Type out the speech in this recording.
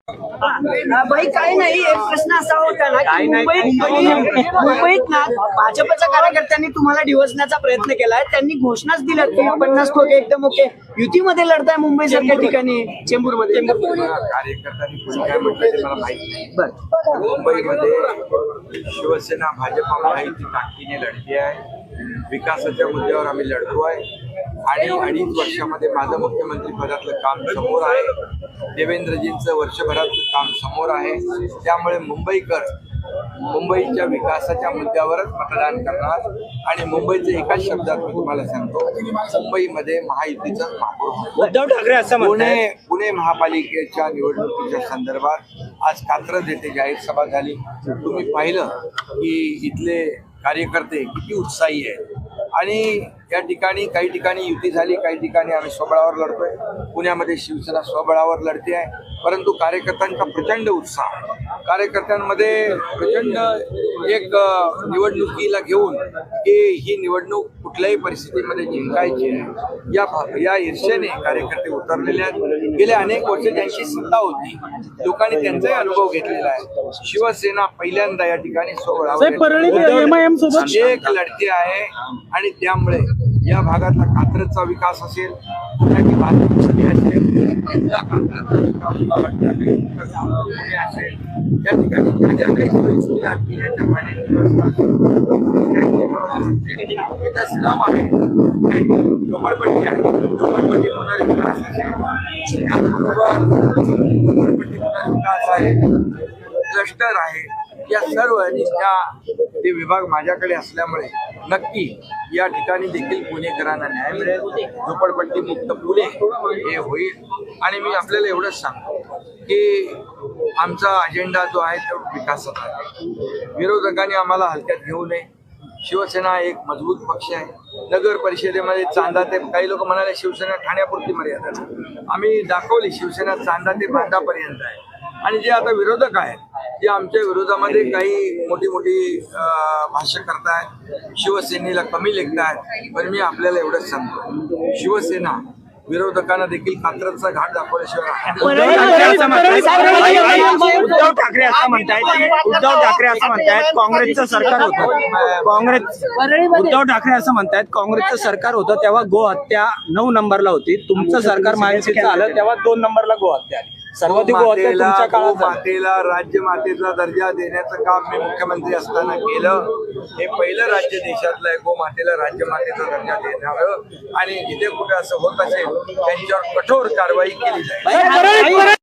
भाई काही नाही, एक प्रश्न असा होता ना की मुंबईत ना भाजपच्या कार्यकर्त्यांनी तुम्हाला डिवचण्याचा प्रयत्न केलाय. त्यांनी घोषणाच दिल्या की 50 ठोके एकदम ओके युतीमध्ये लढताय मुंबई सारख्या ठिकाणी, चेंबूरमध्ये. कार्यकर्त्यांनी पुढे काय म्हटलं ते मला माहिती नाही. मुंबईमध्ये शिवसेना भाजप महायुती ताकदीने लढती आहे. विकासाच्या मुद्द्यावर आम्ही लढतोय आणि 2.5 वर्षामध्ये माझं मुख्यमंत्री पदातलं काम समोर आहे. देवेंद्रजींचं वर्षभरातलं काम समोर आहे. त्यामुळे मुंबईकर मुंबईच्या विकासाच्या मुद्द्यावरच मतदान करणार आणि मुंबईचं एकाच शब्दात मी तुम्हाला सांगतो, मुंबईमध्ये महायुतीचा महापौर उद्धव ठाकरे असं म्हणतात. पुणे महापालिकेच्या निवडणुकीच्या संदर्भात आज कात्रज येथे जाहीर सभा झाली. तुम्ही पाहिलं की इथले कार्यकर्ते किती उत्साही आहेत आणि या ठिकाणी काही ठिकाणी युती झाली, काही ठिकाणी आम्ही स्वबळावर लढतोय. पुण्यामध्ये शिवसेना स्वबळावर लढते आहे, परंतु कार्यकर्त्यांचा प्रचंड उत्साह, कार्यकर्त्यांमध्ये प्रचंड एक निवडणुकीला घेऊन की ही निवडणूक कुठल्याही परिस्थितीमध्ये जिंकायची आहे या ईर्षेने कार्यकर्ते उतरलेले आहेत. गेले अनेक वर्ष त्यांची सत्ता होती, लोकांनी त्यांचाही अनुभव घेतलेला आहे. शिवसेना पहिल्यांदा या ठिकाणी स्वबळावर एक लढती आहे आणि त्यामुळे या भागातला कात्रजचा विकास असेल, पुण्याची वाहतूक असेल, या ठिकाणी ज्या काही सोयी सुविधा पिण्याच्या पाण्याची व्यवस्था आहे, झोपडपट्टी आहे, झोपडपट्टी पुनर्विकास आहे, क्लस्टर आहे, या सर्व आणि ते विभाग माझ्याकडे असल्यामुळे नक्की या ठिकाणी देखील पुणेकरांना न्याय मिळेल. झोपडपट्टी मुक्त पुणे हे होईल. आणि मी आपल्याला एवढंच सांगतो की आमचा अजेंडा जो आहे तो विकासाचा आहे. विरोधकांनी आम्हाला हलक्यात घेऊ नये. शिवसेना एक मजबूत पक्ष आहे. नगर परिषदेमध्ये चांदा ते काही लोक म्हणाले शिवसेना ठाण्यापुरती मर्यादा, आम्ही दाखवली शिवसेना चांदा ते बांधापर्यंत आहे. आणि जे आता विरोधक आहेत जे आमच्या विरोधामध्ये काही मोठी मोठी भाष्य करतायत, शिवसेनेला कमी लेखतायत, पण मी आपल्याला एवढंच सांगतो, शिवसेना विरोधकांना देखील कात्रजचा घाट दाखवल्याशिवाय उद्धव ठाकरे असं म्हणतायत काँग्रेसचं सरकार होतं, उद्धव ठाकरे असं म्हणतायत काँग्रेसचं सरकार होतं तेव्हा गोहत्या 9 नंबरला होती, तुमचं सरकार महायुतीचं आलं तेव्हा 2 नंबरला गोहत्या आली. सर्वाधिक गोहत्या तुमच्या काळात. गोमातेला राज्यमातेचा दर्जा देण्याचं काम मी मुख्यमंत्री असताना केलं. हे पहिलं राज्य देशातलं आहे गोमातेला राज्यमातेचा दर्जा देणारं. आणि जिथे कुठे असं होत असेल त्यांच्यावर कठोर कारवाई केली जाईल.